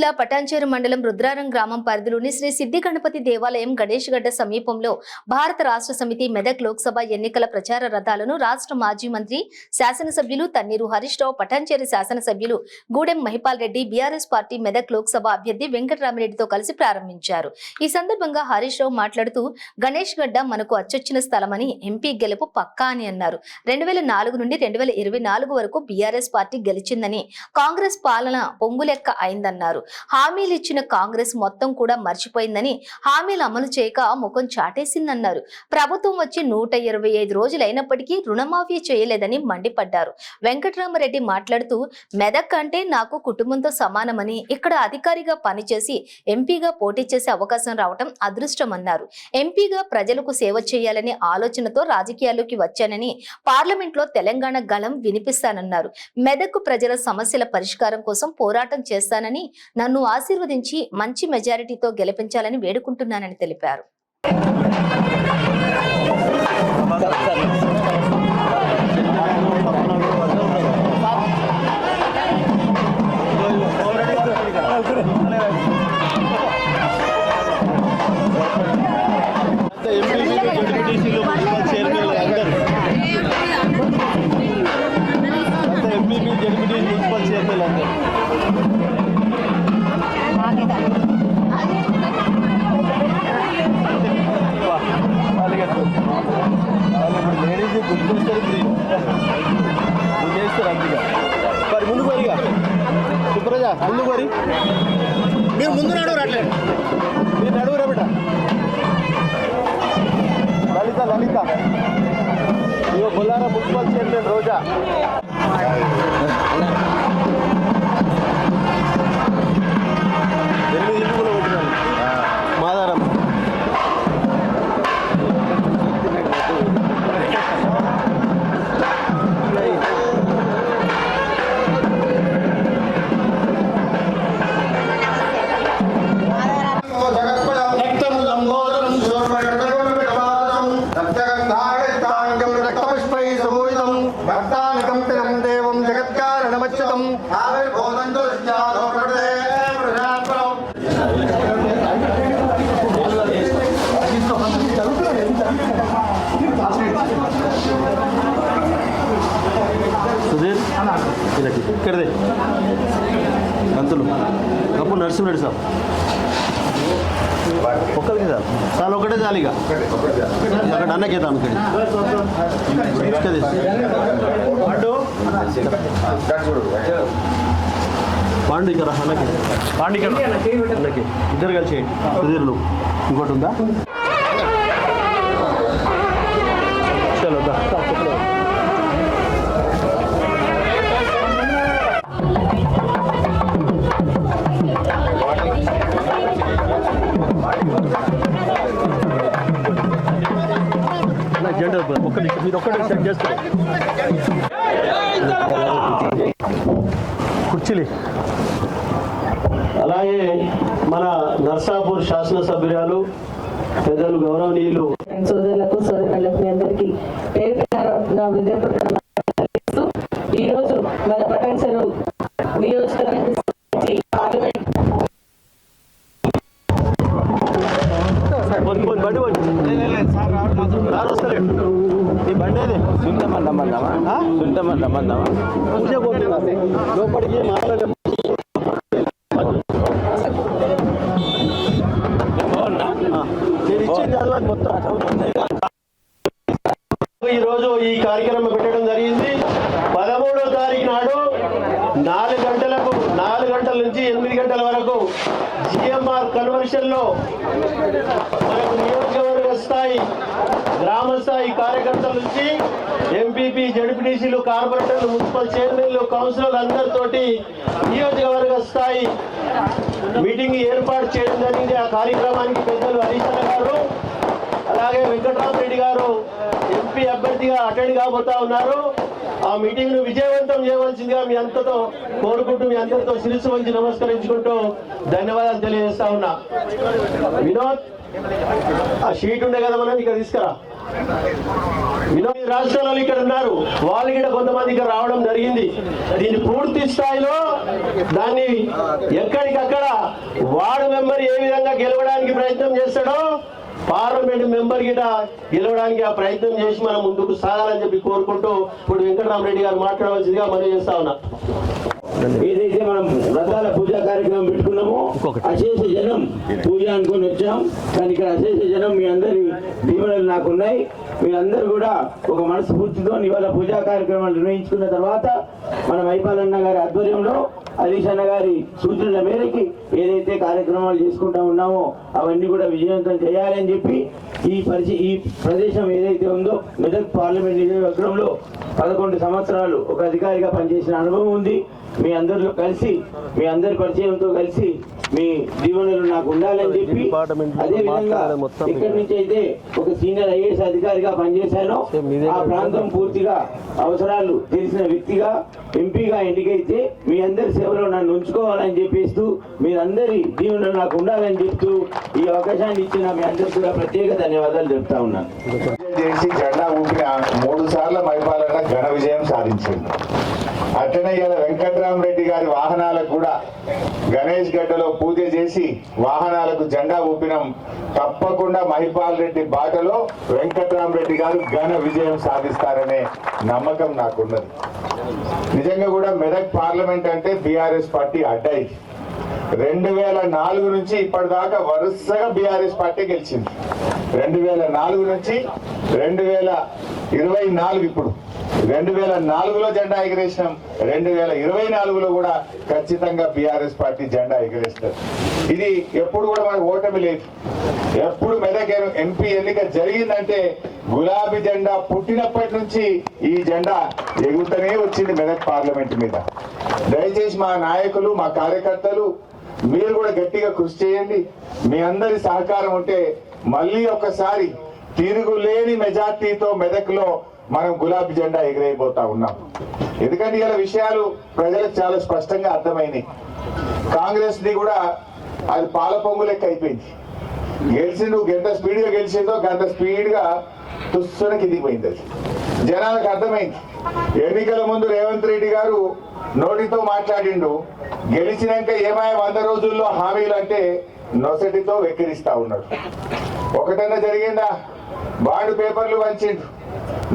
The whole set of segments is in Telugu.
జిల్లా పటాన్చేరు మండలం రుద్రారం గ్రామం పరిధిలోని శ్రీ సిద్ధి గణపతి దేవాలయం గణేష్ గడ్డ సమీపంలో భారత రాష్ట్ర సమితి మెదక్ లోక్సభ ఎన్నికల ప్రచార రథాలను రాష్ట్ర మాజీ మంత్రి శాసనసభ్యులు తన్నీరు హరీష్ రావు, పటాన్చేరు శాసనసభ్యులు గూడెం మహిపాల్ రెడ్డి, బీఆర్ఎస్ పార్టీ మెదక్ లోక్సభ అభ్యర్థి వెంకటరామిరెడ్డితో కలిసి ప్రారంభించారు. ఈ సందర్భంగా హరీష్ రావు మాట్లాడుతూ గణేష్ గడ్డ మనకు అచ్చొచ్చిన స్థలమని, ఎంపీ గెలుపు పక్కా అని అన్నారు. 2004 నుండి 2024 వరకు బీఆర్ఎస్ పార్టీ గెలిచిందని, కాంగ్రెస్ పాలన పొంగులెక్క అయిందన్నారు. హామీలు ఇచ్చిన కాంగ్రెస్ మొత్తం కూడా మర్చిపోయిందని, హామీలు అమలు చేయక ముఖం చాటేసిందన్నారు. ప్రభుత్వం వచ్చి 125 రోజులైనప్పటికీ రుణమాఫీ చేయలేదని మండిపడ్డారు. వెంకటరామరెడ్డి మాట్లాడుతూ మెదక్ అంటే నాకు కుటుంబంతో సమానమని, ఇక్కడ అధికారిగా పనిచేసి ఎంపీగా పోటీ చేసే అవకాశం రావటం అదృష్టమన్నారు. ఎంపీగా ప్రజలకు సేవ చేయాలనే ఆలోచనతో రాజకీయాల్లోకి వచ్చానని, పార్లమెంట్లో తెలంగాణ గళం వినిపిస్తానన్నారు. మెదక్ ప్రజల సమస్యల పరిష్కారం కోసం పోరాటం చేస్తానని, నన్ను ఆశీర్వదించి మంచి మెజారిటీతో గెలిపించాలని వేడుకుంటున్నానని తెలిపారు. మీరు ముందు నడువు రాట్లే, మీరు నడువురా బిడ్డ. లలిత ఇగో బొల్లారా మున్సిపల్ చైర్మన్ రోజా. ఎనిమిది ఇల్లు కూడా కొట్టినాను. మాదారం ఇక్కడదే అంతులు అప్పుడు నరసింహరెడ్డి సార్ ఒక్కరికి సార్ చాలా ఒకటే చాలిగా అక్కడ అన్నకేదా అనుకోండి పాండు ఇక్కడ అన్నకి అన్నకి ఇద్దరు కలిసి సుధీర్లు ఇంకోటి ఉందా చలో జెండా మీరు ఒక్కటి సెట్ చేస్తారు కుర్చీలు. అలాగే మన నర్సాపూర్ శాసనసభ్యురాలు పెద్దలు గౌరవనీయులు సోదరులకు సోదరులకు అందరికీ ఈరోజు మన పటాన్చేరు నియోజకవర్గ లోపలికి మాట్లాడే ఈరోజు ఈ కార్యక్రమం పెట్టడం జరిగింది. 13వ తారీఖు నాడు 4 గంటల నుంచి 8 గంటల వరకు జిఎంఆర్ కన్వెన్షన్ లో మనకు నియోజకవర్గ స్థాయి, గ్రామ స్థాయి కార్యకర్తల నుంచి ఎంపీపీ, జడ్పీటీసీలు, కార్పొరేటర్లు, మున్సిపల్ చైర్మన్లు, కౌన్సిలర్లు అందరితోటి నియోజకవర్గ స్థాయి మీటింగ్ ఏర్పాటు చేయడం జరిగింది. ఆ కార్యక్రమానికి పెద్దలు హరీష్ గారు, అలాగే వెంకటరామరెడ్డి గారు ఎంపీ అభ్యర్థిగా అటెండ్ కాబోతా ఉన్నారు. ఆ మీటింగ్ ను విజయవంతం చేయవలసిందిగా మీ అంతతో కోరుకుంటూ, మీ అందరితో శిరస్సు వంచి నమస్కరించుకుంటూ ధన్యవాదాలు తెలియజేస్తా ఉన్నా. వినోద్, ఆ షీట్ ఉండే కదా మనం ఇక్కడ తీసుకురా. వినోద రాష్ట్రాలలో ఇక్కడ ఉన్నారు, వాళ్ళు కూడా కొంతమంది ఇక్కడ రావడం జరిగింది. దీన్ని పూర్తి స్థాయిలో దాన్ని ఎక్కడికక్కడ వార్డు మెంబర్ ఏ విధంగా గెలవడానికి ప్రయత్నం చేస్తాడో పార్లమెంట్ మెంబర్ గిట గెలవడానికి ఆ ప్రయత్నం చేసి మనం ముందుకు సాగాలని చెప్పి కోరుకుంటూ ఇప్పుడు వెంకటరామరెడ్డి గారు మాట్లాడవలసిందిగా మనం చేస్తా ఉన్నా. ఏదైతే మనం వ్రతాల పూజా కార్యక్రమం పెట్టుకున్నామో అశేష జనం పూజ అనుకుని వచ్చాం, కానీ ఇక్కడ అశేష జనం మీ అందరి దీవెనలు నాకున్నాయి. మీ అందరూ కూడా ఒక మనస్ఫూర్తితో ఇవాళ పూజా కార్యక్రమాలు నిర్వహించుకున్న తర్వాత మన మైపాలన్న గారి ఆధ్వర్యంలో హరీష్ అన్న గారి సూచనల మేరకి ఏదైతే కార్యక్రమాలు చేసుకుంటా ఉన్నామో అవన్నీ కూడా విజయవంతం చేయాలని చెప్పి ఈ ప్రదేశం ఏదైతే ఉందో మెదక్ పార్లమెంట్ నియోజకవర్గంలో 11 సంవత్సరాలు ఒక అధికారిగా పనిచేసిన అనుభవం ఉంది. మీ అందరిలో కలిసి మీ అందరి పరిచయంతో కలిసి మీ దీవెనలు నాకు ఉండాలని చెప్పి, అదేవిధంగా ఇక్కడి నుంచి అయితే ఒక సీనియర్ ఐఏఎస్ అధికారిగా పనిచేశాను. ఆ ప్రాంతం పూర్తిగా అవసరాలు తెలిసిన వ్యక్తిగా ఎంపీగా ఎన్నికైతే మీ అందరి సేవలో నన్ను ఉంచుకోవాలని చెప్పేస్తూ మీరందరి దీవెనలు నాకు ఉండాలని చెప్తూ ఈ అవకాశాన్ని ఇచ్చిన మీ అందరికీ కూడా ప్రత్యేక ధన్యవాదాలు చెప్తా ఉన్నాను. చేసి జెండా ఊపిన 3 సార్లు మైపాలన్న ఘన విజయం సాధించింది. అట్లనే ఇలా వెంకటరామరెడ్డి గారి వాహనాలకు కూడా గణేష్ గడ్డలో పూజ చేసి వాహనాలకు జెండా ఊపినం. తప్పకుండా మహిపాల్ రెడ్డి బాటలో వెంకటరామరెడ్డి గారు ఘన విజయం సాధిస్తారనే నమ్మకం నాకున్నది. నిజంగా కూడా మెదక్ పార్లమెంట్ అంటే బీఆర్ఎస్ పార్టీ అడ్డాయి. 2004 నుంచి ఇప్పటిదాకా వరుసగా బీఆర్ఎస్ పార్టీ గెలిచింది. 2004 నుంచి 2024 ఇప్పుడు 2004లో జెండా ఎగరేసినాం. 2024లో కూడా ఖచ్చితంగా బీఆర్ఎస్ పార్టీ జెండా ఎగరేస్తారు. ఇది ఎప్పుడు కూడా మనకు ఓటమి లేదు. ఎప్పుడు మెదక్ ఎంపీ ఎన్నిక జరిగిందంటే గులాబీ జెండా పుట్టినప్పటి నుంచి ఈ జెండా ఎగురుతూనే వచ్చింది మెదక్ పార్లమెంట్ మీద. దయచేసి మా నాయకులు, మా కార్యకర్తలు మీరు కూడా గట్టిగా కృషి చేయండి. మీ అందరి సహకారం ఉంటే మళ్ళీ ఒక్కసారి తిరుగులేని మెజార్టీతో మెదక్లో మనం గులాబీ జెండా ఎగిరైపోతా ఉన్నాం. ఎందుకంటే ఇలా విషయాలు ప్రజలకు చాలా స్పష్టంగా అర్థమైనాయి. కాంగ్రెస్ ది కూడా అది పాల పొంగు లెక్క అయిపోయింది. గెలిచిండు, ఎంత స్పీడ్ గా గెలిచిందో గంట స్పీడ్ గా తుస్సున కిందిపోయింది. అది జనాలకు అర్థమైంది. ఎన్నికల ముందు రేవంత్ రెడ్డి గారు నోటితో మాట్లాడిండు, గెలిచినాక ఏమాయ 100 రోజుల్లో హామీలు అంటే నొసటితో వెక్కిరిస్తా ఉన్నాడు. ఒకటన్నా జరిగిందా? బాండ్ పేపర్లు వంచిండు,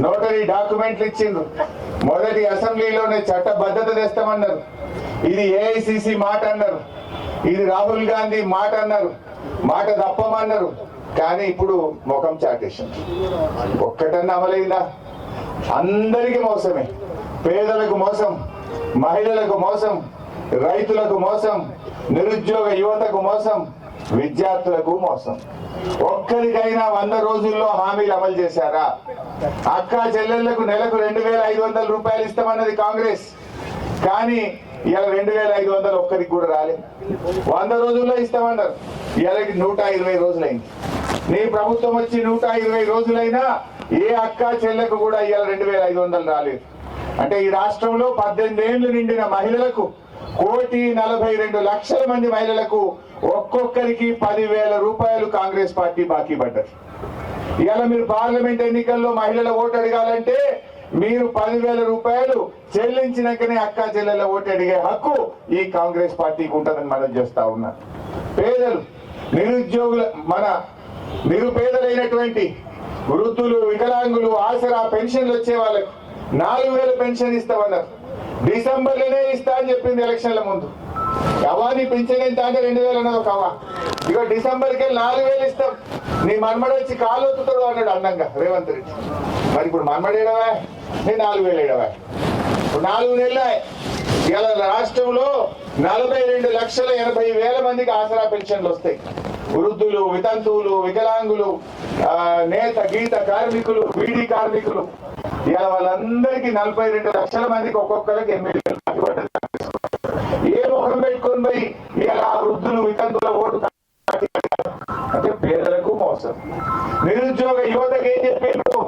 నోటరీ డాక్యుమెంట్లు ఇచ్చిండ్రు, మొదటి అసెంబ్లీలోనే చట్టబద్ధత తెస్తామన్నారు. ఇది ఏఐసిసి మాట అన్నారు, ఇది రాహుల్ గాంధీ మాట అన్నారు, మాట తప్పమన్నారు. కానీ ఇప్పుడు ముఖం చాటేసింది. ఒక్కటన్నా అమలైందా? అందరికీ మోసమే. పేదలకు మోసం, మహిళలకు మోసం, రైతులకు మోసం, నిరుద్యోగ యువతకు మోసం, విద్యార్థులకు మోసం. ఒక్కరికైనా 100 రోజుల్లో హామీలు అమలు చేశారా? అక్కా చెల్లెళ్లకు నెలకు 2500 రూపాయలు ఇస్తామన్నది కాంగ్రెస్, కానీ ఇలా 2500 ఒక్కరికి కూడా రాలేదు. 100 రోజుల్లో ఇస్తామన్నారు, ఇలాకి 120 రోజులైంది. నీ ప్రభుత్వం వచ్చి 120 రోజులైనా ఏ అక్కా చెల్లెకు కూడా ఇవాళ 2500 రాలేదు. అంటే ఈ రాష్ట్రంలో 18 ఏళ్లు నిండిన మహిళలకు 1,42,00,000 మంది మహిళలకు ఒక్కొక్కరికి 10,000 రూపాయలు కాంగ్రెస్ పార్టీ బాకీ పడ్డది. ఇవాళ మీరు పార్లమెంట్ ఎన్నికల్లో మహిళల ఓటు అడగాలంటే మీరు 10,000 రూపాయలు చెల్లించినాకనే అక్కా చెల్లెల ఓటు అడిగే హక్కు ఈ కాంగ్రెస్ పార్టీకి ఉంటుందని మనం చేస్తా ఉన్నాం. పేదలు, నిరుద్యోగుల, మన నిరుపేదలైనటువంటి వృద్ధులు, వికలాంగులు, ఆసరా పెన్షన్లు వచ్చే వాళ్ళకు 4,000 పెన్షన్ ఇస్తామన్నారు. డిసెంబర్లోనే ఇస్తా అని చెప్పింది ఎలక్షన్ల ముందు. కవాని పెన్షన్ ఎంత అంటే 2,000 అన్నది కవా. ఇక డిసెంబర్కి 4,000 ఇస్తాం. నీ మన్మడు వచ్చి కాలు ఒత్తుతాడు అన్నాడు అందంగా రేవంత్ రెడ్డి. మరి ఇప్పుడు మన్మడు ఏడవా, నీ 4,000 ఏడవా? 4 నెలల ఇలా రాష్ట్రంలో 42,80,000 మందికి ఆసరా పెన్షన్లు వస్తాయి. వృద్ధులు, వితంతువులు, వికలాంగులు, నేత గీత కార్మికులు, బీడీ కార్మికులు, ఇలా వాళ్ళందరికీ 42 లక్షల మందికి ఒక్కొక్కరికి ఎమ్మెల్యేలు. ఏ ముఖం పెట్టుకొని పోయి ఇలా వృద్ధులు, వితంతువుల ఓటు అంటే పేదలకు మోసం. నిరుద్యోగ యువతకు ఏం చెప్పారు?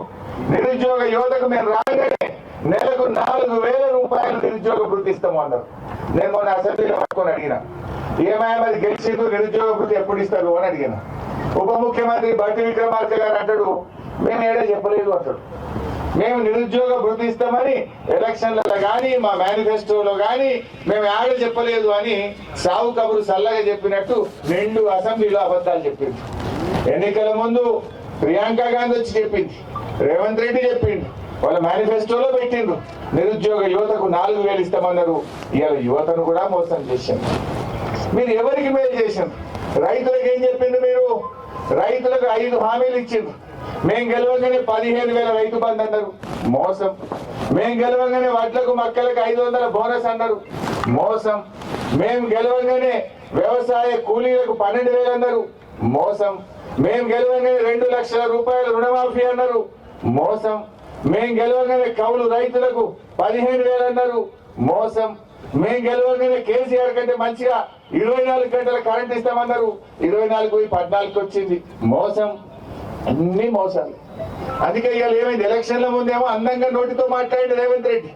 నిరుద్యోగ యువతకు మేము రాగానే నెలకు 4,000 రూపాయలు నిరుద్యోగ వృత్తి ఇస్తాము అన్నారు. నేను మొన్న అసెంబ్లీలో పట్టుకొని అడిగిన, ఏమైనా మరి గెలిచిండు నిరుద్యోగ వృత్తి ఎప్పుడు ఇస్తారు అని అడిగిన. ఉప ముఖ్యమంత్రి బట్టి విక్రమార్క గారు అంటాడు, మేము ఏడా చెప్పలేదు అంటాడు. మేము నిరుద్యోగ భృతి ఇస్తామని ఎలక్షన్లలో కానీ మా మేనిఫెస్టోలో కానీ మేము ఏడ చెప్పలేదు అని సావు కబురు సల్లగా చెప్పినట్టు 2 అసెంబ్లీలో అబద్ధాలు చెప్పింది. ఎన్నికల ముందు ప్రియాంక గాంధీ వచ్చి చెప్పింది, రేవంత్ రెడ్డి చెప్పిండు, వాళ్ళ మేనిఫెస్టోలో పెట్టిండ్రు నిరుద్యోగ యువతకు 4,000 ఇస్తామన్నారు. ఇవాళ యువతను కూడా మోసం చేసిండ్రు. మీరు ఎవరికి మేలు చేసిండ్రు? రైతులకు ఏం చెప్పిండ్రు? మీరు రైతులకు 5 హామీలు ఇచ్చిండ్రు. మేము గెలవగానే 15,000 రైతు బంధు అన్నారు, మోసం. మేము గెలవగానే వడ్లకు మక్కలకు 500 బోనస్ అన్నారు, మోసం. మేము గెలవగానే వ్యవసాయ కూలీలకు 12,000 అన్నారు, మోసం. మేము గెలవగానే 2 లక్షల రూపాయల రుణమాఫీ అన్నారు, మోసం. మేము గెలవగానే కౌలు రైతులకు 15,000 అన్నారు, మోసం. మేము గెలవగానే కేసీఆర్ కంటే మంచిగా 24 గంటల కరెంట్ ఇస్తామన్నారు, 24 పోయి 14 వచ్చింది, మోసం. అన్ని మోసాలు. అందుకే ఇవాళ ఏమైంది? ఎలక్షన్ల ముందేమో అందంగా నోటితో మాట్లాడి రేవంత్ రెడ్డి,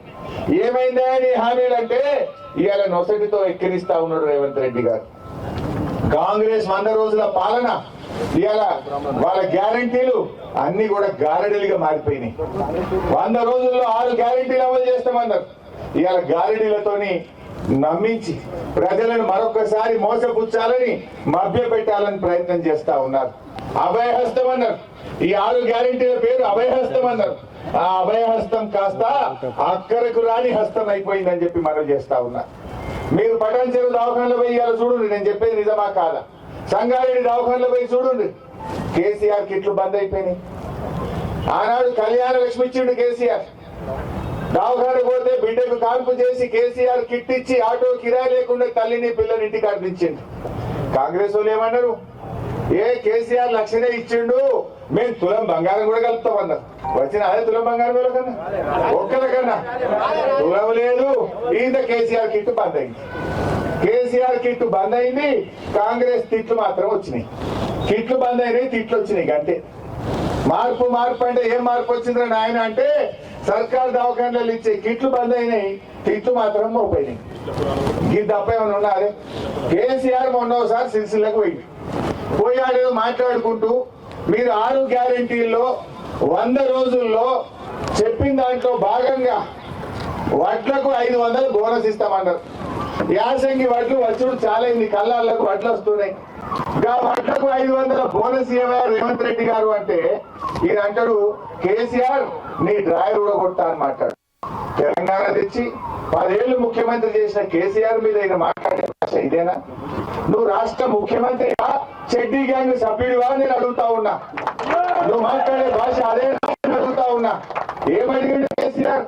ఏమైందా అని హామీలు అంటే ఇవాళ నొసటితో ఎక్కిరిస్తా ఉన్నాడు రేవంత్ రెడ్డి గారు. కాంగ్రెస్ 100 రోజుల పాలన ఇవాళ వాళ్ళ గ్యారంటీలు అన్ని కూడా గారడీలుగా మారిపోయినాయి. 100 రోజుల్లో 6 గ్యారంటీలు అమలు చేస్తామన్నారు. ఇవాళ గారడీలతోని నమ్మించి ప్రజలను మరొకసారి మోసపుచ్చాలని మభ్య పెట్టాలని ప్రయత్నం చేస్తా ఉన్నారు. అభయహస్తం అన్నారు. ఈ 6 గ్యారంటీల పేరు అభయహస్తం అన్నారు. ఆ అభయహస్తం కాస్త అక్కరకు రాని హస్తం అయిపోయిందని చెప్పి మనం చేస్తా ఉన్నారు. మీరు పటాన్ చెరువు దవాఖానలో పోయి ఇవాళ చూడండి, నేను చెప్పేది నిజమా కాదా? సంగారెడ్డి దవాఖానలో పోయి చూడండి, కేసీఆర్ కిట్లు బంద్ అయిపోయినాయి. ఆనాడు కళ్యాణ లక్ష్మి ఇచ్చిండు కేసీఆర్. దవాఖాన పోతే బిడ్డకు కాన్పు చేసి కేసీఆర్ కిట్ ఇచ్చి ఆటో కిరాయి లేకుండా తల్లిని పిల్లని ఇంటికి అర్పించిండు. కాంగ్రెస్ వాళ్ళు ఏమన్నారు? కేసీఆర్ లక్షనే ఇచ్చిండు, మేము తులం బంగారం కూడా కలుపుతామన్నారు. వచ్చిన అదే తులం బంగారం కన్నా ఒక్కరికన్నా తులం లేదు. ఇంత కేసీఆర్ కిట్ బంద్ అయింది. కేసీఆర్ కిట్ బంద్ అయింది, కాంగ్రెస్ తిట్లు మాత్రం వచ్చినాయి. కిట్లు బంద్ అయినాయి, తిట్లు వచ్చినాయి. అంతే. మార్పు మార్పు అంటే ఏం మార్పు వచ్చిందని ఆయన అంటే సర్కార్ దవాఖానలు ఇచ్చే కిట్లు బంద్ అయినాయి, తిట్లు మాత్రం మోపోయినాయి. ఈ తప్ప ఏమైనా ఉన్నది? కేసీఆర్ మొన్నోసారి సిరిసిల్లకు పోయాడు మాట్లాడుకుంటూ, మీరు 6 గ్యారంటీల్లో 100 రోజుల్లో చెప్పిన దాంట్లో భాగంగా వడ్లకు 500 బోనస్ ఇస్తామన్నారు. యాసంగి వడ్లు వచ్చుడు చాలా ఇంది, కళ్ళాళ్లకు వడ్లు వస్తున్నాయి. ఇంకా వడ్లకు 500 బోనస్ ఇవ్వరు రేవంత్ రెడ్డి గారు అంటే ఈయన అంటాడు, కేసీఆర్ నీ డ్రాయర్ కూడా కొట్టా అని మాట్లాడు. తెలంగాణ తెచ్చి 10 ఏళ్ళు ముఖ్యమంత్రి చేసిన కేసీఆర్ మీద ఈయన మాట్లాడే భాష ఇదేనా? నువ్వు రాష్ట్ర ముఖ్యమంత్రిగా చెడ్డీ గ్యాంగ్ సభ్యుడివా నేను అడుగుతా ఉన్నా. నువ్వు మాట్లాడే భాష అదే అడుగుతా ఉన్నా. ఏమడిగాడు కేసీఆర్?